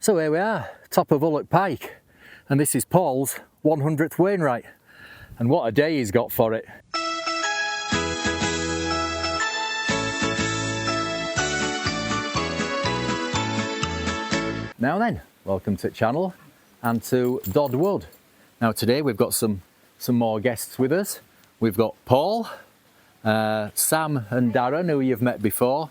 So here we are, top of Ullock Pike, and this is Paul's 100th Wainwright, and what a day he's got for it. Now then, welcome to the channel and to Dodd Wood. Now today we've got some more guests with us. We've got Paul, Sam and Darren, who you've met before,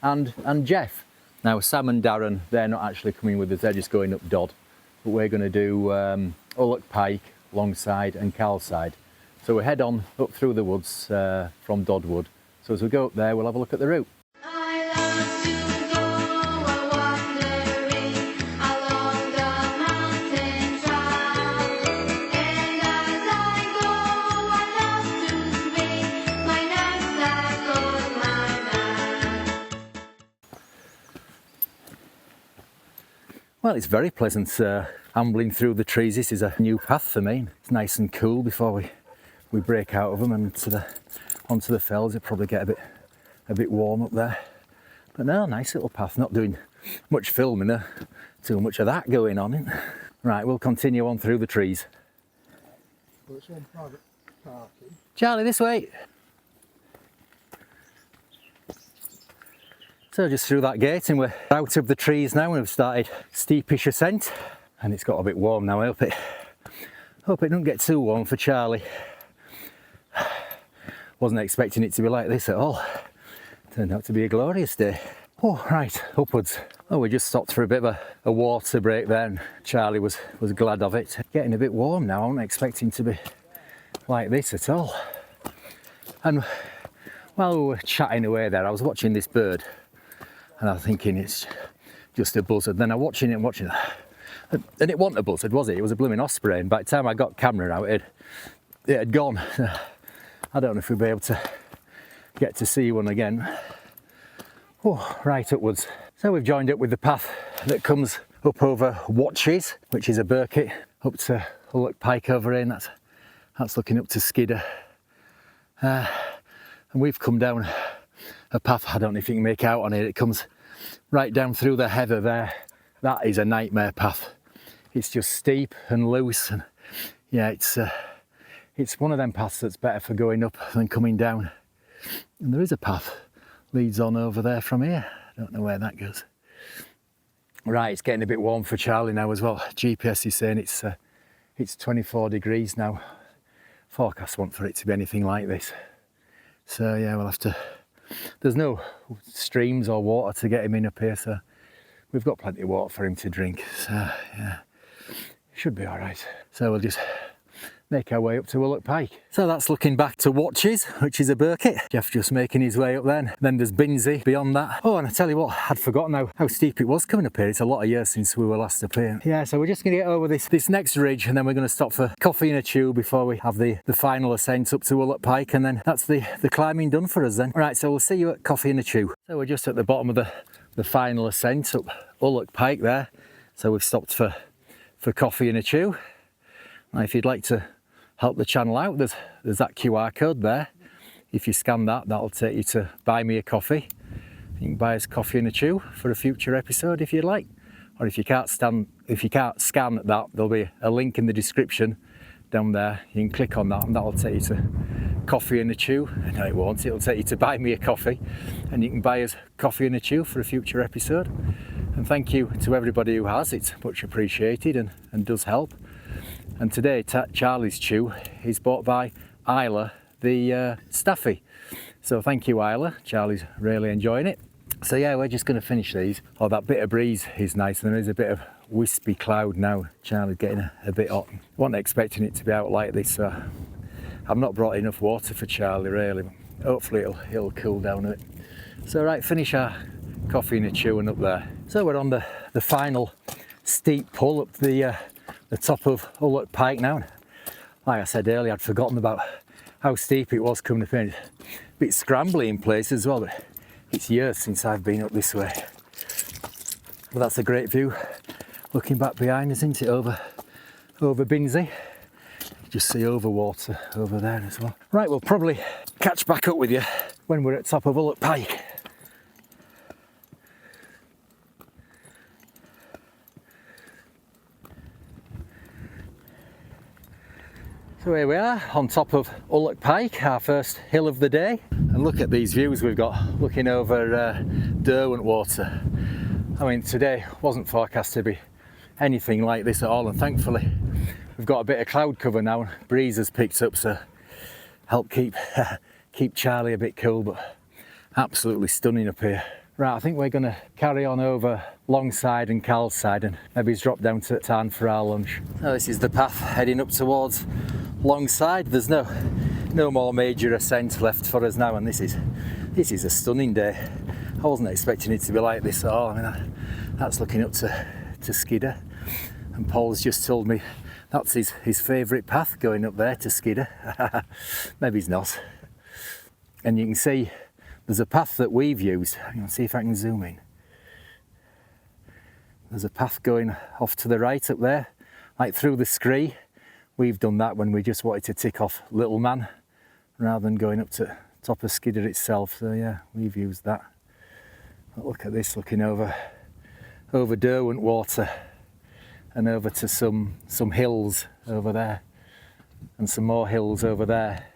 and Geoff. Now Sam and Darren, they're not actually coming with us, they're just going up Dodd. But we're going to do Ullock Pike, Longside and Carlside. So we head on up through the woods from Dodd Wood. So as we go up there, we'll have a look at the route. Well, it's very pleasant ambling through the trees. This is a new path for me. It's nice and cool before we break out of them and onto the fells. It'll probably get a bit warm up there. But no, nice little path. Not doing much filming, too much of that going on. Isn't it? Right, we'll continue on through the trees. Well, it's on private parking. Charlie, this way. So just through that gate and we're out of the trees now and we've started steepish ascent, and it's got a bit warm now. I hope it doesn't get too warm for Charlie. Wasn't expecting it to be like this at all. Turned out to be a glorious day. Oh, right, upwards. Oh, we just stopped for a bit of a water break there and Charlie was glad of it. Getting a bit warm now. I wasn't expecting to be like this at all. And while we were chatting away there, I was watching this bird. And I was thinking it's just a buzzard. Then I'm watching it and watching it. And it wasn't a buzzard, was it? It was a blooming Osprey. And by the time I got camera out, it had gone. I don't know if we'll be able to get to see one again. Oh, right upwards. So we've joined up with the path that comes up over Watches, which is a burkitt, up to Ullock Pike over here. And that's looking up to Skiddaw. And we've come down a path, I don't know if you can make out on it, it comes right down through the heather there. That is a nightmare path. It's just steep and loose, and yeah, it's one of them paths that's better for going up than coming down. And there is a path leads on over there from here. I don't know where that goes. Right, it's getting a bit warm for Charlie now as well. GPS is saying it's 24 degrees now. Forecast want for it to be anything like this. So yeah, we'll have to. There's no streams or water to get him in up here, so we've got plenty of water for him to drink. So yeah, should be all right. So we'll just make our way up to Ullock Pike. So that's looking back to Watches, which is a burkitt. Geoff just making his way up then. Then there's Binsey beyond that. Oh, and I tell you what, I'd forgotten how steep it was coming up here. It's a lot of years since we were last up here. Yeah, so we're just going to get over this next ridge and then we're going to stop for coffee and a chew before we have the final ascent up to Ullock Pike, and then that's the climbing done for us then. All right, so we'll see you at coffee and a chew. So we're just at the bottom of the final ascent up Ullock Pike there. So we've stopped for coffee and a chew. Now if you'd like to help the channel out, there's that QR code there. If you scan that, that'll take you to buy me a coffee. You can buy us coffee and a chew for a future episode if you'd like. Or if you can't scan that, there'll be a link in the description down there. You can click on that and that'll take you to coffee and a chew. No, it won't. It'll take you to buy me a coffee, and you can buy us coffee and a chew for a future episode. And thank you to everybody who has. It's much appreciated and does help. And today, Charlie's chew is bought by Isay, the staffy. So thank you, Isay. Charlie's really enjoying it. So yeah, we're just going to finish these. Oh, that bit of breeze is nice, and there is a bit of wispy cloud now. Charlie's getting a bit hot. Wasn't expecting it to be out like this, so I've not brought enough water for Charlie really. Hopefully it'll cool down a bit. So right, finish our coffee and a chew and up there. So we're on the final steep pull up the top of Ullock Pike now. Like I said earlier, I'd forgotten about how steep it was coming up here. A bit scrambly in places as well, but it's years since I've been up this way. But that's a great view. Looking back behind us, isn't it, over Binsey. You just see overwater over there as well. Right, we'll probably catch back up with you when we're at top of Ullock Pike. So here we are on top of Ullock Pike, our first hill of the day. And look at these views we've got looking over Derwent water. I mean, today wasn't forecast to be anything like this at all, and thankfully we've got a bit of cloud cover now. Breeze has picked up, so help keep Charlie a bit cool, but absolutely stunning up here. Right, I think we're going to carry on over Longside and Carlside and maybe drop down to Tarn for our lunch. So this is the path heading up towards Longside. There's no more major ascent left for us now, and this is a stunning day. I wasn't expecting it to be like this at all. I mean, that's looking up to Skiddaw, and Paul's just told me that's his favourite path, going up there to Skiddaw. Maybe he's not. And you can see there's a path that we've used. Let's see if I can zoom in. There's a path going off to the right up there, like through the scree. We've done that when we just wanted to tick off Little Man rather than going up to top of Skiddaw itself. So yeah, we've used that. But look at this, looking over Derwent water and over to some hills over there, and some more hills over there,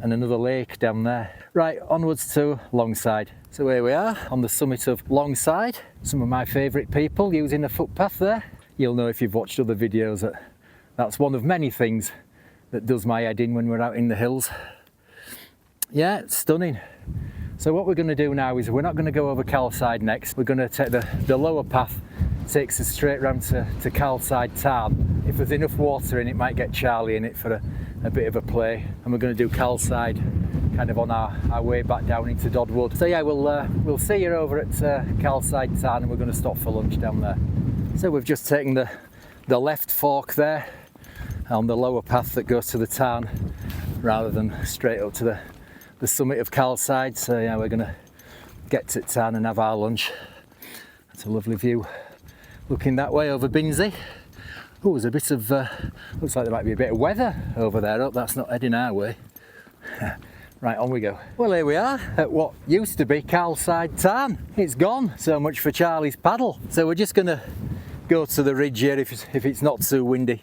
and another lake down there. Right, onwards to Longside. So here we are on the summit of Longside. Some of my favourite people using a footpath there. You'll know if you've watched other videos that that's one of many things that does my head in when we're out in the hills. Yeah, it's stunning. So what we're going to do now is we're not going to go over Carlside next. We're going to take the lower path, takes us straight round to Carlside Tarn. If there's enough water in it, might get Charlie in it for a bit of a play. And we're going to do Carlside kind of on our way back down into Dodd Wood. So yeah, we'll see you over at Carlside Tarn, and we're going to stop for lunch down there. So we've just taken the left fork there on the lower path that goes to the Tarn, rather than straight up to the summit of Carlside. So yeah, we're going to get to Tarn and have our lunch. It's a lovely view looking that way over Binsey. Oh, there's a bit of looks like there might be a bit of weather over there. Oh, that's not heading our way. Right, on we go. Well, here we are at what used to be Carlside Tarn. It's gone. So much for Charlie's paddle. So we're just going to go to the ridge here if it's not too windy.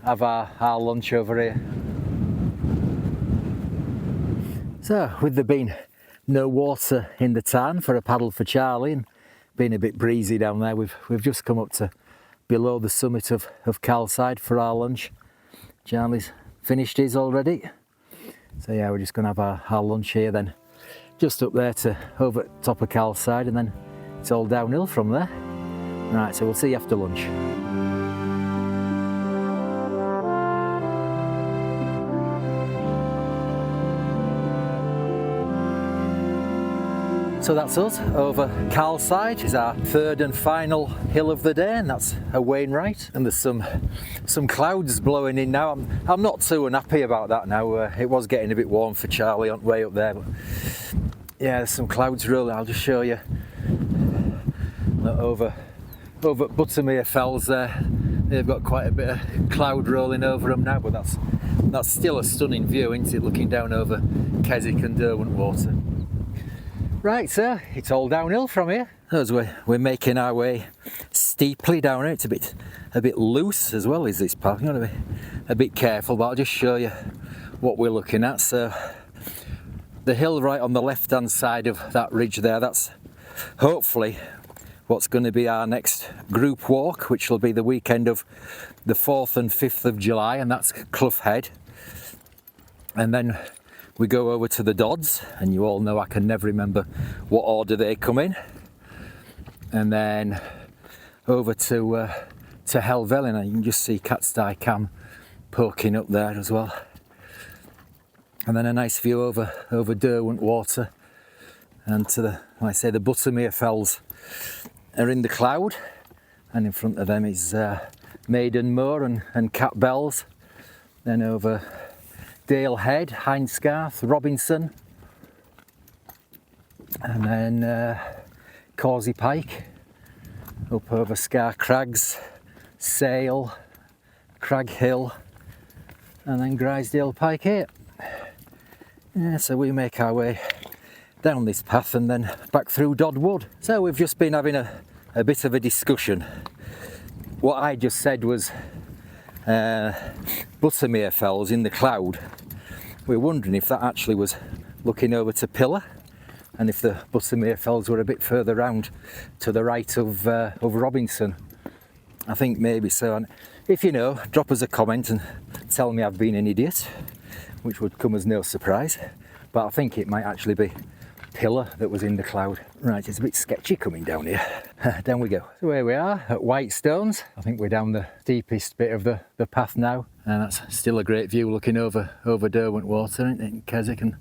Have our lunch over here. So, with there being no water in the Tarn for a paddle for Charlie, and being a bit breezy down there, we've just come up to below the summit of Carlside for our lunch. Charlie's finished his already. So yeah, we're just going to have our lunch here, then just up there to over top of Carlside, and then it's all downhill from there. Right, so we'll see you after lunch. So that's us over Carlside. It's our third and final hill of the day, and that's a Wainwright. And there's some clouds blowing in now. I'm not too unhappy about that now. It was getting a bit warm for Charlie on way up there, but yeah, there's some clouds rolling. I'll just show you. Over Buttermere Fells there, they've got quite a bit of cloud rolling over them now, but that's still a stunning view, isn't it? Looking down over Keswick and Derwent water. Right, so it's all downhill from here. As we're making our way steeply down here, it's a bit loose as well as this path. You've got to be a bit careful, but I'll just show you what we're looking at. So the hill right on the left hand side of that ridge there, that's hopefully what's going to be our next group walk, which will be the weekend of the 4th and 5th of July, and that's Clough Head. And then we go over to the Dodds, and you all know I can never remember what order they come in. And then over to Helvellyn, and you can just see Cat's-Eye Cam poking up there as well. And then a nice view over Derwent water, and to the Buttermere Fells are in the cloud, and in front of them is Maiden Moor and Cat Bells. Then over Dale Head, Hindscarth, Robinson, and then Causey Pike, up over Scar Crags, Sale, Crag Hill, and then Grisdale Pike 8. Yeah, so we make our way down this path and then back through Dodd Wood. So we've just been having a bit of a discussion. What I just said was Buttermere Fells in the cloud. We were wondering if that actually was looking over to Pillar, and if the Buttermere Fells were a bit further round to the right of Robinson. I think maybe so. And if you know, drop us a comment and tell me I've been an idiot, which would come as no surprise. But I think it might actually be Pillar that was in the cloud. Right, it's a bit sketchy coming down here. Down we go. So here we are at Whitestones. I think we're down the steepest bit of the path now, and that's still a great view looking over Derwent Water, isn't it? And Keswick and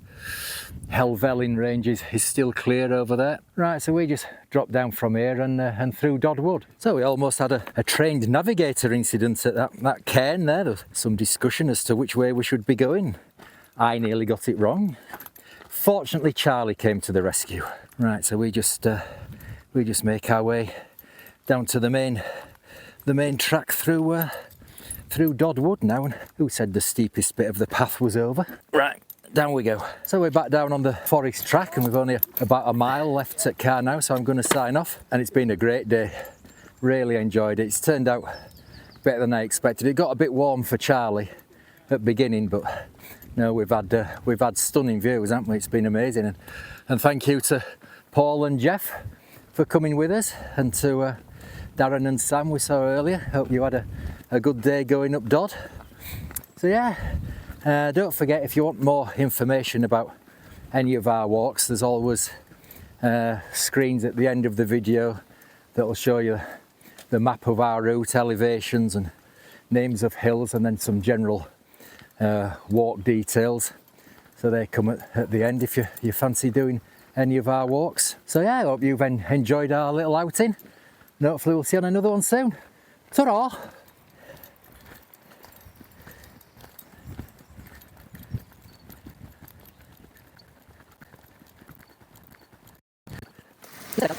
Helvellyn ranges is still clear over there. Right, so we just dropped down from here and through Dodd Wood. So we almost had a trained navigator incident at that cairn there. There was some discussion as to which way we should be going. I nearly got it wrong. Fortunately, Charlie came to the rescue. Right, so we just make our way down to the main track through Dodd Wood now. And who said the steepest bit of the path was over? Right, down we go. So we're back down on the forest track, and we've only about a mile left at car now. So I'm going to sign off. And it's been a great day. Really enjoyed it. It's turned out better than I expected. It got a bit warm for Charlie at the beginning, but no, we've had stunning views, haven't we? It's been amazing, and thank you to Paul and Geoff for coming with us, and to Darren and Sam we saw earlier. Hope you had a good day going up Dodd. So yeah, don't forget, if you want more information about any of our walks, there's always screens at the end of the video that will show you the map of our route, elevations and names of hills, and then some general walk details, so they come at the end if you fancy doing any of our walks. So yeah, I hope you've enjoyed our little outing, and hopefully we'll see you on another one soon. Ta-ra! Yeah.